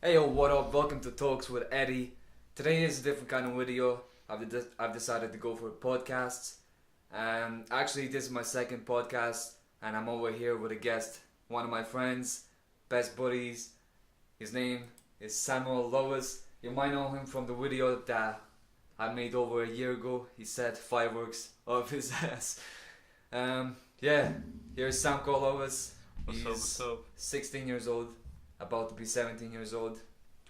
Hey yo, what up? Welcome to Talks with Eddie. Today is a different kind of video. I've decided to go for podcasts. Actually, this is my second podcast, and I'm over here with a guest, one of my friends, best buddies. His name is Samuel Lois. You might know him from the video that I made over a year ago. He set fireworks of his ass. Yeah, here's Sam Lois. What's up, what's up? 16 years old, about to be 17 years old. Do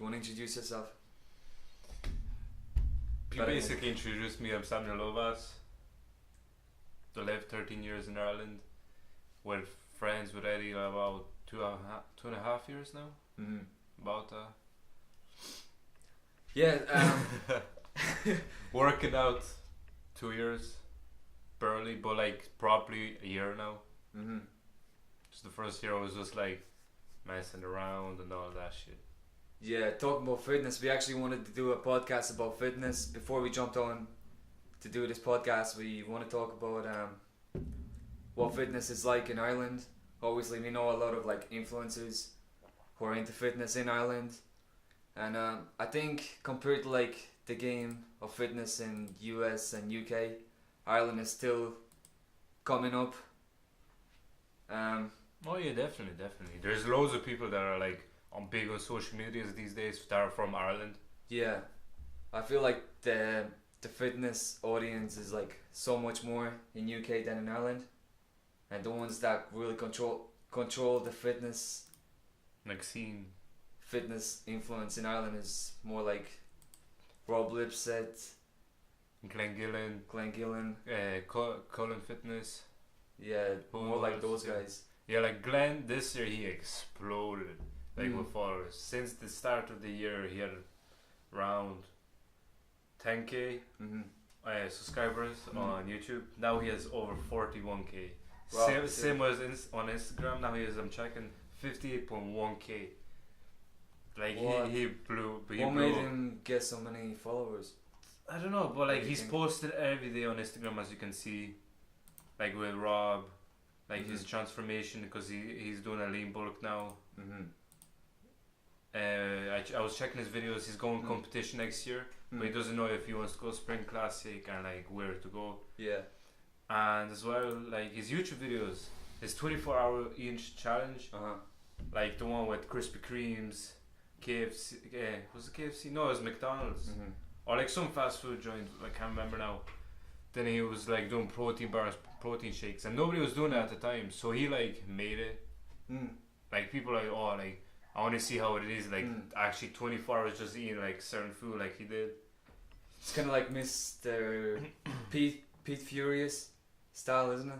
you want to introduce yourself? You basically introduced me. I'm Samuel Lovas. I lived 13 years in Ireland. We're friends with Eddie about two and a half years now. Mm-hmm. About Yeah. Working out 2 years, barely, but like probably a year now. Mm-hmm. Just the first year I was just like messing around and all that shit. Yeah, talking about fitness. We actually wanted to do a podcast about fitness. Before we jumped on to do this podcast, we want to talk about what fitness is like in Ireland. Obviously, we know a lot of like influencers who are into fitness in Ireland, and I think compared to like the game of fitness in US and UK, Ireland is still coming up. Oh yeah, definitely. There's loads of people that are like on big on social medias these days that are from Ireland. Yeah, I feel like the fitness audience is like so much more in UK than in Ireland, and the ones that really control the fitness Like scene. fitness influence in Ireland is more like Rob Lipsett, Glen Gillen, Gillen. Cullen Fitness. Yeah, more like those guys. Yeah, like Glenn this year he exploded like Mm. with followers. Since the start of the year he had around 10k Mm-hmm. subscribers on YouTube. Now he has over 41k. Wow, Same as on Instagram. Now he has, I'm checking, 58.1k. Like What? he blew. But he What blew made up. him get so many followers? I don't know, but like do you he's think? posted every day on Instagram, as you can see, like with Rob, like his transformation, because he's doing a lean bulk now. Mm-hmm. I was checking his videos. He's going competition next year, but he doesn't know if he wants to go Spring Classic and like where to go. Yeah. And as well, like his YouTube videos, his 24-hour inch challenge, like the one with Krispy Kremes, KFC. Was it KFC? No, it was McDonald's. Mm-hmm. Or like some fast food joint, I can't remember now. Then he was like doing protein bars, protein shakes, and nobody was doing it at the time. So he like made it. Like people are like, oh, like I want to see how it is. Like actually 24 hours just eating like certain food, like he did. It's kind of like Mr. Pete Furious style, isn't it?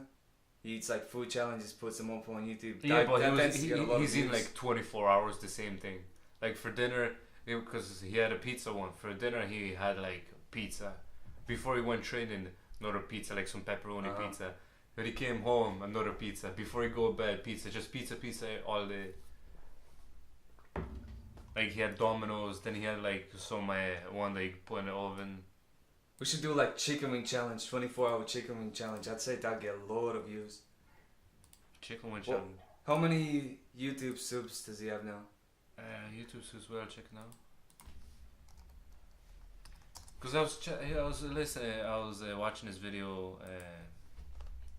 He eats like food challenges, puts them up on YouTube. Yeah, That but tends to get a lot of he's eating views. like 24 hours the same thing. Like for dinner, because he had a pizza one. For dinner, he had like pizza. Before he went training, another pizza, like some pepperoni pizza. When he came home, another pizza. Before he go to bed, pizza. Just pizza all day. Like he had Domino's, then he had like some one that he put in the oven. We should do like chicken wing challenge, 24-hour chicken wing challenge. I'd say that'd get a lot of views. Chicken wing Well, challenge. How many YouTube subs does he have now? YouTube as well, check now. Because I was watching his video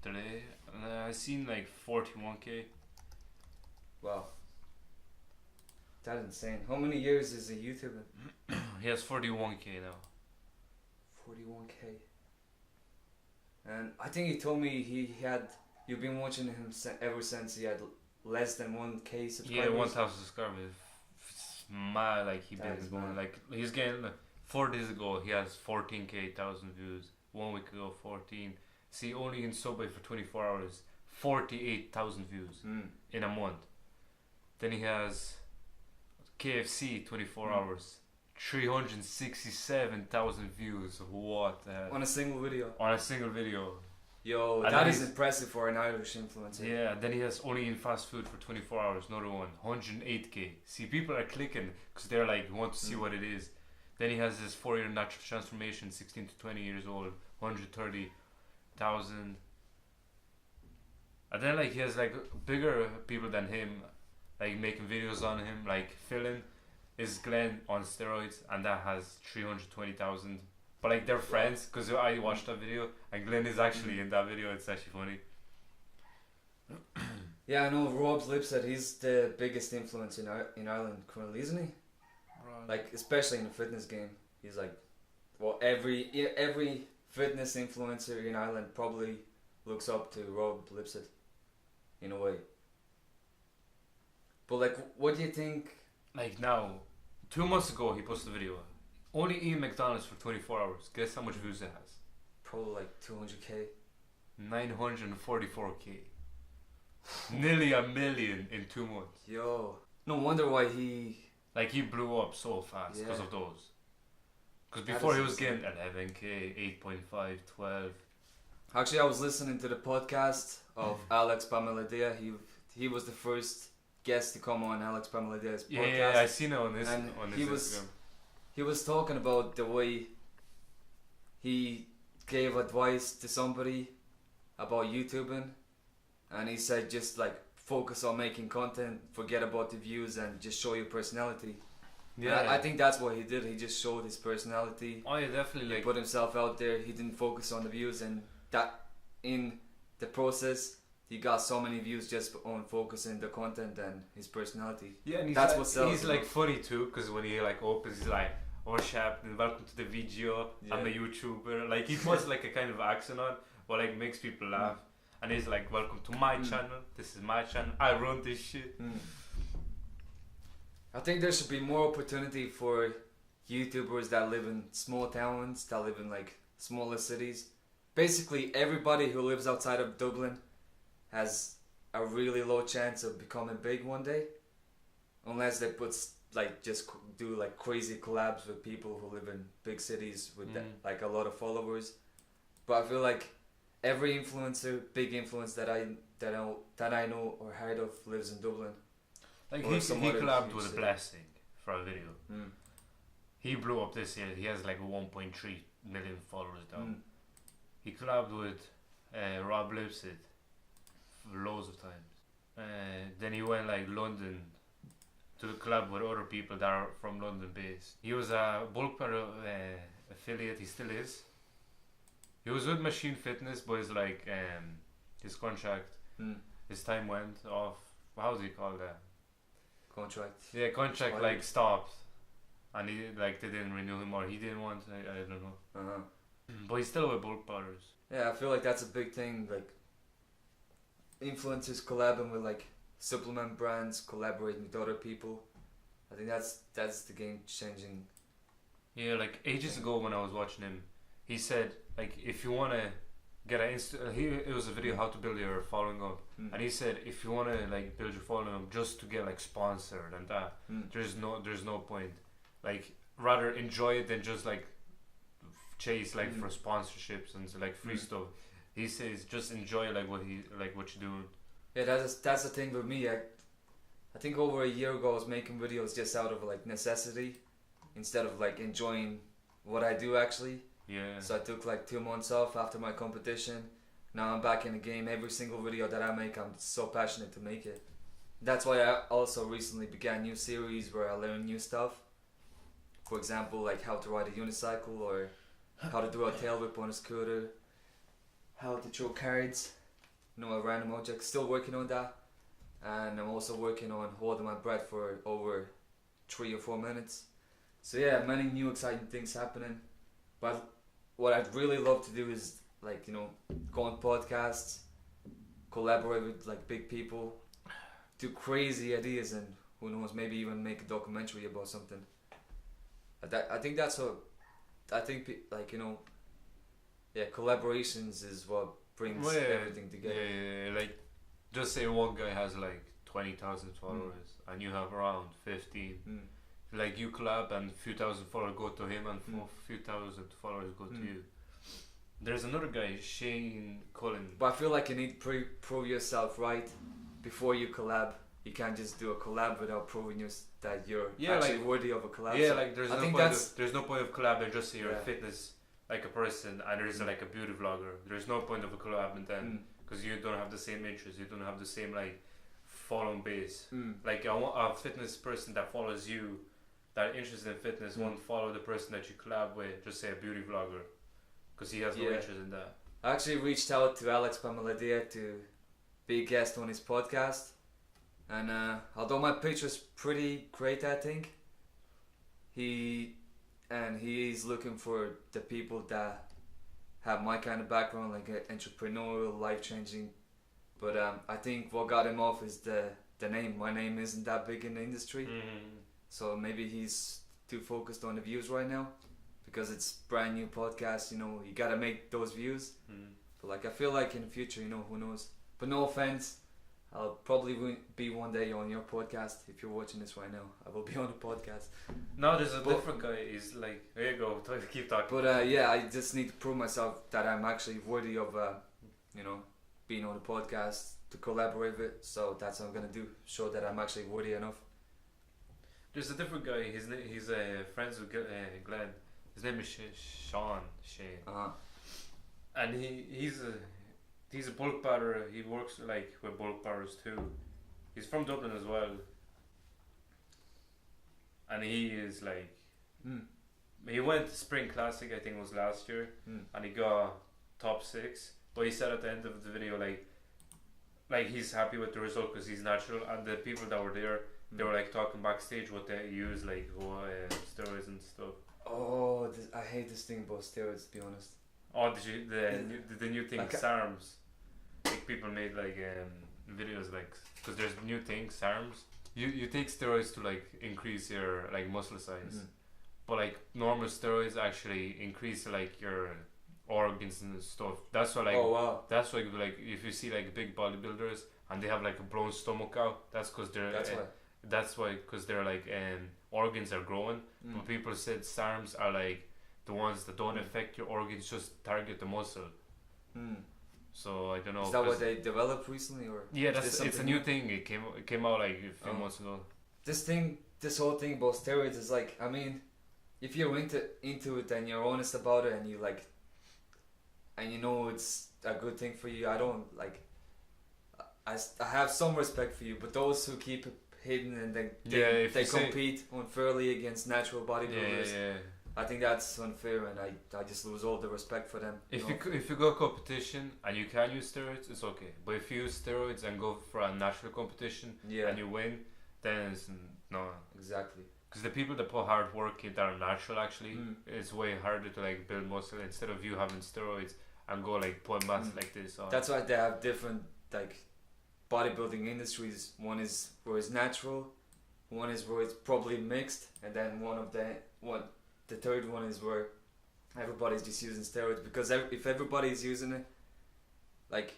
today, and I seen like 41k. Wow. That's insane. How many years is a YouTuber? He has 41k now. 41k. And I think he told me you've been watching him ever since he had less than 1k subscribers. Yeah, 1,000 subscribers. It's mad, like he That been is going. mad. Like he's getting 4 days ago he has 14k thousand views. 1 week ago 14. See, only in Subway for 24 hours, 48,000 views in a month. Then he has KFC 24 hours, 367,000 views. What the hell? On a single video. On a single video. Yo, And that then is he's- impressive for an Irish influencer. Yeah, then he has only in fast food for 24 hours, another one, 108k. See, people are clicking because they're like, want to see what it is. Then he has his 4-year natural transformation, 16 to 20 years old, 130,000. And then like he has like bigger people than him, like making videos on him, like filling. is GLEN on steroids, and that has 320,000. But like they're friends, because I watched that video, and GLEN is actually in that video. It's actually funny. Yeah, I know Rob's LIPSETT, he's the biggest influence in Ireland currently, isn't he? Right. Like, especially in the fitness game. He's like, well, every fitness influencer in Ireland probably looks up to Rob LIPSETT, in a way. But like, what do you think? Like now, 2 months ago he posted a video. Only eating McDonald's for 24 hours. Guess how much views it has? Probably like 200k. 944k. Nearly a million in 2 months. Yo, no wonder why he... Like he blew up so fast because of those. Because before he was getting 11k, 8.5, 12. Actually, I was listening to the podcast of Alex Pamiladea. He was the first guest to come on Alex Pamiladea's podcast. Yeah, I seen it on his Instagram. Instagram. He was talking about the way he gave advice to somebody about YouTubing, and he said just like focus on making content, forget about the views, and just show your personality. Yeah, I think that's what he did. He just showed his personality. Oh yeah, definitely. He put himself out there. He didn't focus on the views, and that in the process he got so many views just on focusing the content and his personality. Yeah, and that's like, what sells. He's like funny too, because when he like opens, he's like, "Oh, chap, and welcome to the video. I'm a YouTuber." Like he puts like a kind of accent on, what like makes people laugh. And he's like, "Welcome to my channel. This is my channel. I run this shit." I think there should be more opportunity for YouTubers that live in small towns, that live in like smaller cities. Basically, everybody who lives outside of Dublin has a really low chance of becoming big one day, unless they just do like crazy collabs with people who live in big cities with like a lot of followers. But I feel like every influencer, big influence that I know or heard of lives in Dublin. Like he collabed with Blessing for a video. He blew up this year. He has like 1.3 million followers now. He collabed with Rob LIPSETT loads of times. Then he went like London to collab with other people that are from London based. He was a bulk powder affiliate. He still is. He was with Machine Fitness, but it's like his contract, his time went off. How do you call that? Contract. Yeah, contract like stopped, and he like they didn't renew him, or he didn't want. I don't know. But he's still with bulk powders. Yeah, I feel like that's a big thing. Like influencers collabing with like supplement brands, collaborating with other people. I think that's the game changing. Yeah, like ages ago when I was watching him, he said like if you wanna get it was a video how to build your following up, and he said if you wanna like build your following up just to get like sponsored and that, there's no point. Like rather enjoy it than just like chase like for sponsorships and like free stuff. He says just enjoy like what you're doing. Yeah, that's the thing with me. I think over a year ago I was making videos just out of like necessity, instead of like enjoying what I do actually. Yeah. So I took like 2 months off after my competition. Now I'm back in the game. Every single video that I make, I'm so passionate to make it. That's why I also recently began new series where I learn new stuff. For example, like how to ride a unicycle, or how to do a tail whip on a scooter, how to throw cards, a random object. Still working on that. And I'm also working on holding my breath for over 3 or 4 minutes. So yeah, many new exciting things happening. But what I'd really love to do is like, go on podcasts, collaborate with like big people, do crazy ideas, and who knows, maybe even make a documentary about something. I think that's what, collaborations is what brings everything together. Yeah, like just say one guy has like 20,000 followers and you have around 15. Like you collab and a few thousand followers go to him and a few thousand followers go to you. There's another guy, Shane Cullen. But I feel like you need to prove yourself right before you collab. You can't just do a collab without proving that you're actually worthy of a collab. Yeah, so like there's no point of collabing just so you're a fitness like a person and there's like a beauty vlogger. There's no point of a collab and then because you don't have the same interests, you don't have the same like following base. Like I want a fitness person that follows you, that interested in fitness won't follow the person that you collab with, just say a beauty vlogger, because he has no interest in that. I actually reached out to Alex Pameladia to be a guest on his podcast, and although my pitch was pretty great, I think he's looking for the people that have my kind of background, like entrepreneurial, life-changing. But I think what got him off is the name. My name isn't that big in the industry, so maybe he's too focused on the views right now, because it's brand new podcast. You know, you gotta make those views. But like, I feel like in the future, you know, who knows. But no offense, I'll probably be one day on your podcast. If you're watching this right now, I will be on the podcast. No, there's a different guy. He's like, there you go, keep talking. But yeah, I just need to prove myself that I'm actually worthy of, you know, being on the podcast to collaborate with. So that's what I'm gonna do. Show that I'm actually worthy enough. There's a different guy. He's friends with Glenn. His name is Shane. And he's a bulk batter. He works like with bulk batters too. He's from Dublin as well. And he is like, he went to Spring Classic, I think it was last year, and he got top 6. But he said at the end of the video, like he's happy with the result because he's natural. And the people that were there, they were like talking backstage what they use, like steroids and stuff. Oh, I hate this thing about steroids, to be honest. Oh, did you the new thing, like, SARMs? Like people made like videos, like, because there's new thing, SARMs. You take steroids to like increase your like muscle size, but like normal steroids actually increase like your organs and stuff. That's why like that's why like if you see like big bodybuilders and they have like a blown stomach out, that's because they're that's why because their like organs are growing. But people said SARMs are like the ones that don't affect your organs, just target the muscle. So I don't know. Is that what they developed recently, or? Yeah, it's a new thing. It came out like a few months ago. This whole thing about steroids is like, I mean, if you're into it and you're honest about it and you like, and you know it's a good thing for you, I don't like. I have some respect for you, but those who keep it hidden and they compete unfairly against natural bodybuilders. I think that's unfair, and I just lose all the respect for them. If you go competition and you can use steroids, it's okay. But if you use steroids and go for a natural competition and you win, then it's no. Exactly. Because the people that put hard work in that are natural, actually, it's way harder to like build muscle instead of you having steroids and go like put mass like this on. That's why they have different like bodybuilding industries. One is where it's natural, one is where it's probably mixed, and then the third one is where everybody's just using steroids, because if everybody's using it, like,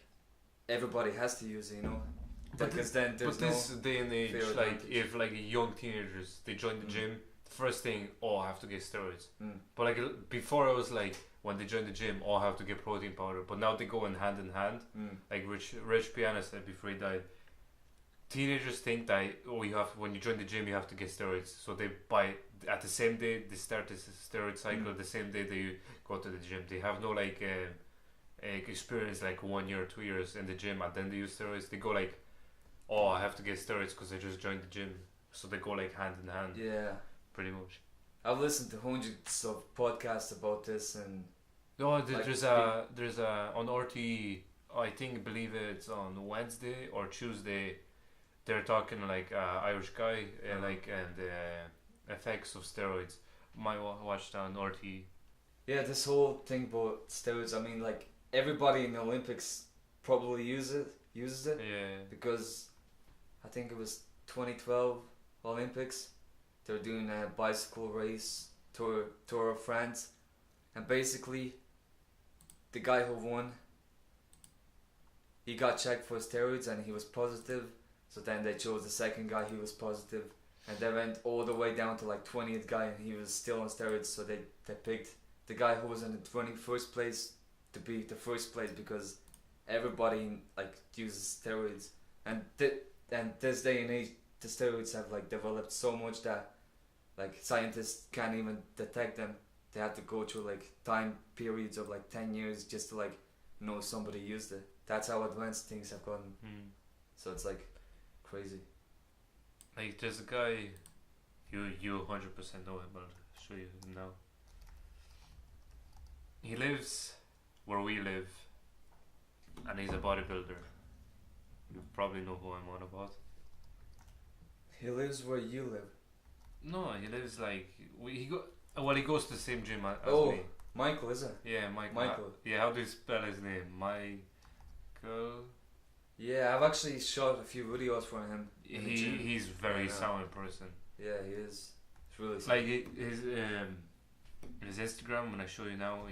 everybody has to use it, you know. Because then there's this day and age, like if like young teenagers they join the gym, the first thing, I have to get steroids. But like before, it was like when they join the gym, I have to get protein powder. But now they go in hand. Like Rich Piana said before he died. Teenagers think that when you join the gym you have to get steroids, so they buy at the same day they start this steroid cycle. The same day they go to the gym, they have no like experience like 1 year, 2 years in the gym, and then they use steroids. They go like, I have to get steroids because I just joined the gym, so they go like hand in hand. Yeah, pretty much. I've listened to hundreds of podcasts about this, and there's a on RTE, believe it's on Wednesday or Tuesday. They're talking like Irish guy and the effects of steroids. Might watch that on RTE. Yeah, this whole thing about steroids. I mean, like, everybody in the Olympics probably uses it. Yeah. Because I think it was 2012 Olympics. They're doing a bicycle race, Tour of France, and basically, the guy who won, he got checked for steroids and he was positive. So then they chose the second guy, he was positive, and they went all the way down to like 20th guy and he was still on steroids. So they picked the guy who was in the 21st place to be the first place, because everybody like uses steroids, and this day and age the steroids have like developed so much that like scientists can't even detect them. They have to go through like time periods of like 10 years just to like know somebody used it. That's how advanced things have gotten. So it's like crazy. Like there's a guy, You 100% know him. I'll show you now. He lives where we live, and he's a bodybuilder. You probably know who I'm on about. He lives where you live. No, he lives like he goes to the same gym as Oh, me. Michael, is it? Yeah, Michael. Michael. Yeah, how do you spell his name? Michael. Yeah, I've actually shot a few videos for him. He's very sound person. Yeah, he is. It's really like his Instagram. When I show you now,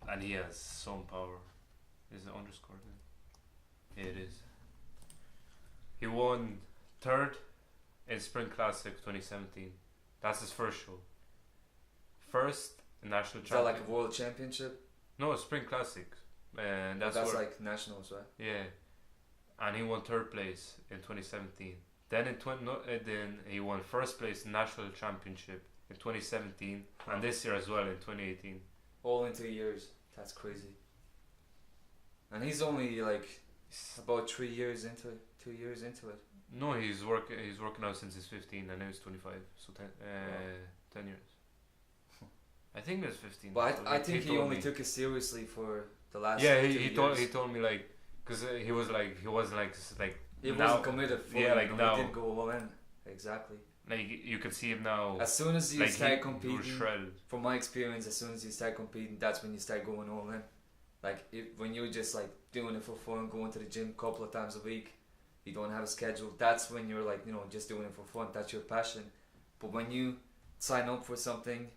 and he has some power. Is it underscore there? Yeah, it is. He won 3rd in Sprint Classic 2017. That's his first show. First national championship. Is that like a world championship? No, Sprint Classic. That's like nationals, right? Yeah, and he won 3rd place in 2017. Then then he won 1st place in national championship in 2017, and this year as well in 2018. All in 2 years. That's crazy. And he's only like about 3 years into it, 2 years into it. No, he's working out since he's 15 and now he's 25, so 10 years. I think that's 15. But I think he only took it seriously for the last. Yeah, he told me like, cause he wasn't like he wasn't committed fully. Yeah, like now he didn't go all in. Exactly. Like you can see him now. As soon as you start competing, shredded. From my experience, as soon as you start competing, that's when you start going all in. Like when you're just like doing it for fun, going to the gym a couple of times a week, you don't have a schedule. That's when you're like, just doing it for fun. That's your passion. But when you sign up for something,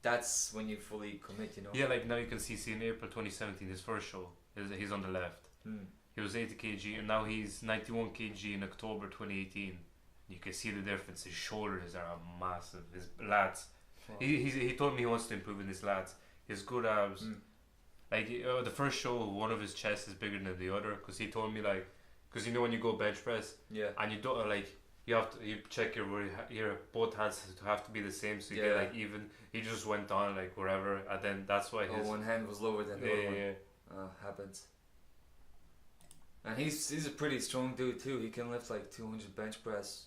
that's when you fully commit. Yeah, like now you can see in April 2017, his first show. He's on the left. He was 80 kg, and now he's 91 kg in October 2018. You can see the difference. His shoulders are massive. His lats. Wow. He told me he wants to improve in his lats. He has good abs. Like the first show, one of his chests is bigger than the other. Cause he told me like, cause when you go bench press, and you don't you check your both hands have to be the same, so you get like even. He just went on like wherever, and then that's why his one hand was lower than the other one. Yeah. Happens. And he's a pretty strong dude too. He can lift like 200 bench press,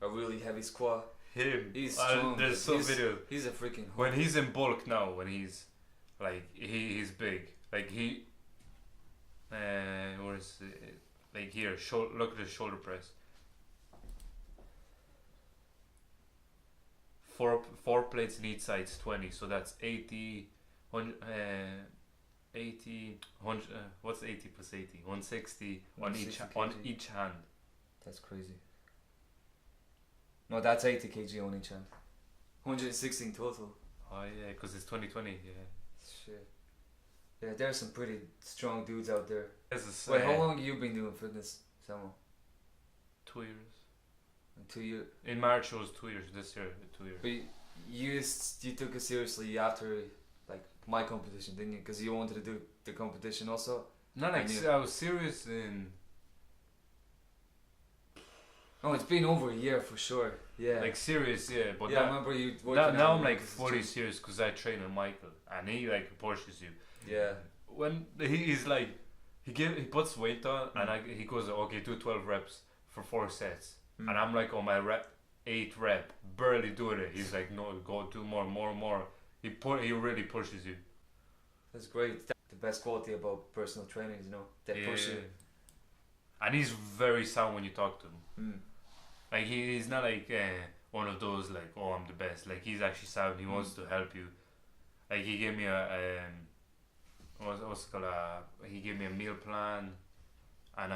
a really heavy squat. He's strong. There's some video. He's a freaking. When he's in bulk now, when he's like he's big. Like where is it? Like here, look at his shoulder press. Four plates in each side is 20, so that's 80, 80, 100, what's 80 plus 80? 160 on each hand. That's crazy. No, that's 80 kg on each hand. 116 total. Oh yeah, because it's 2020, yeah. Shit. Yeah, there's some pretty strong dudes out there. Wait, how long have you been doing fitness, Samuel? 2 years. 2 years? In March it was 2 years, this year 2 years. But you took it seriously after like my competition, didn't you? Because you wanted to do the competition also? No, like I was serious in... Oh, it's been over a year for sure. Yeah. Like serious, yeah. But I remember you now I'm like fully serious because I train with Michael and he like pushes you. Yeah. When he's like, he puts weight on and he goes, okay, do 12 reps for 4 sets. And I'm like on my 8th rep, barely doing it. He's like, no, go do more. He really pushes you. That's great. That's the best quality about personal trainers, they push you. And he's very sound when you talk to him. Like he's not like one of those like, oh, I'm the best. Like he's actually sound. He wants to help you. Like he gave me he gave me a meal plan, and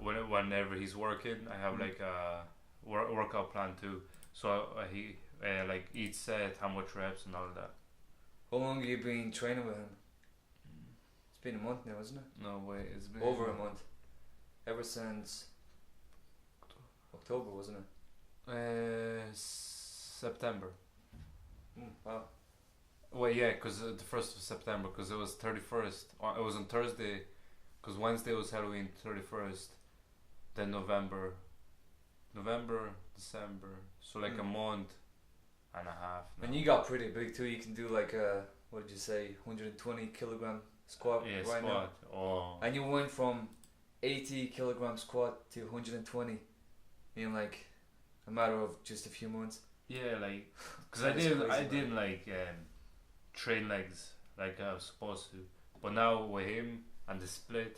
whenever he's working, I have like a workout plan too. So he like each set, how much reps and all of that. How long have you been training with him? It's been a month now, isn't it? No way, it's been over a month. Ever since October, wasn't it? September. Wow. Well, yeah, because the 1st of September, because it was 31st. It was on Thursday, because Wednesday was Halloween, 31st. Then November, December. So like a month and a half. Now. And you got pretty big too. You can do like a, what did you say, 120 kilogram squat right now. Oh. And you went from 80 kilogram squat to 120 in like a matter of just a few months. Yeah, like, because That is crazy, I man. didn't like train legs like I was supposed to, but now with him and the split,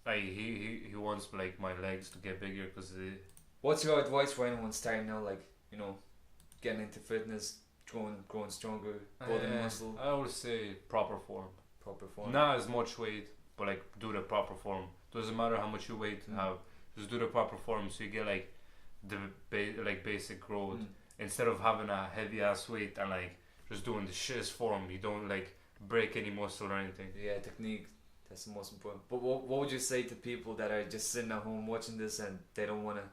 like he wants like my legs to get bigger because What's your advice for anyone starting now, like, you know, getting into fitness, growing stronger, building muscle, I always say proper form. proper form? Not as much weight, but like do the proper form. Doesn't matter how much you weight have, just do the proper form so you get like the basic growth instead of having a heavy ass weight and like just doing the shittest form. You don't like break any muscle or anything. Yeah, technique. That's the most important. But what would you say to people that are just sitting at home watching this and they don't want to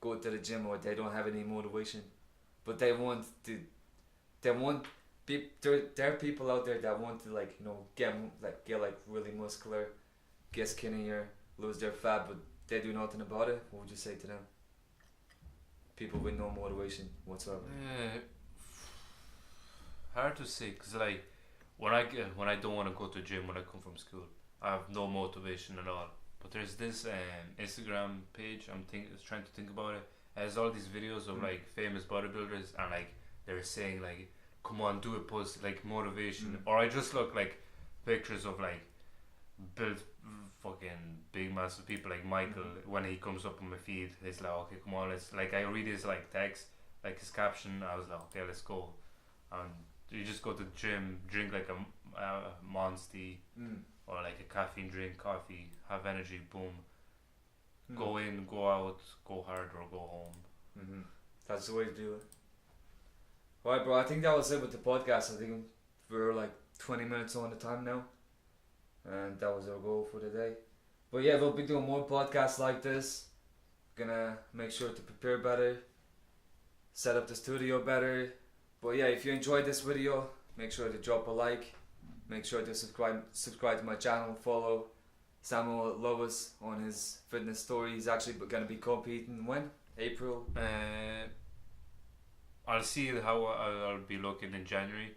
go to the gym or they don't have any motivation, but they want to, there are people out there that want to, like, you know, get really muscular, get skinnier, lose their fat, but they do nothing about it. What would you say to them? People with no motivation whatsoever. Hard to say, cause like when I don't want to go to the gym when I come from school, I have no motivation at all. But there's this Instagram page. Trying to think about it. It has all these videos of like famous bodybuilders and like they're saying like, "Come on, do it," post like motivation. Or I just look like pictures of like built fucking big massive people like Michael. When he comes up on my feed, it's like, okay, come on, let's like, I read his like text, like his caption. I was like, okay, let's go. And you just go to the gym, drink like a Monster or like a caffeine drink, coffee, have energy, boom. Go in, go out, go hard or go home. That's the way to do it. Alright, bro, I think that was it with the podcast. I think we're like 20 minutes on the time now, and that was our goal for the day. But yeah, we'll be doing more podcasts like this. Gonna make sure to prepare better, set up the studio better. But yeah, if you enjoyed this video, make sure to drop a like, make sure to subscribe to my channel, follow Samuel Lovis on his fitness story. He's actually going to be competing when? April? I'll see how I'll be looking in January.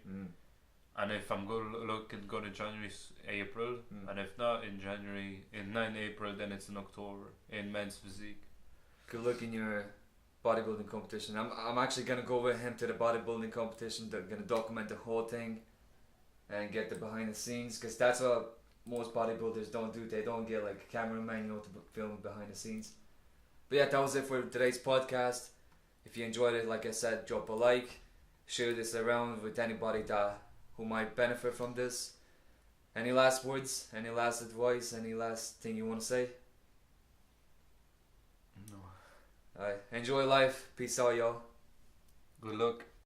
And if I'm going to January, April, and if not in January, in 9 April, then it's in October in men's physique. Good luck in your bodybuilding competition. I'm actually going to go with him to the bodybuilding competition. They're going to document the whole thing and get the behind the scenes, because that's what most bodybuilders don't do. They don't get like a cameraman, you know, to film behind the scenes. But yeah, that was it for today's podcast. If you enjoyed it, like I said, drop a like, share this around with anybody who might benefit from this. Any last words? Any last advice? Any last thing you want to say? No. Alright, enjoy life. Peace out, y'all. Good luck.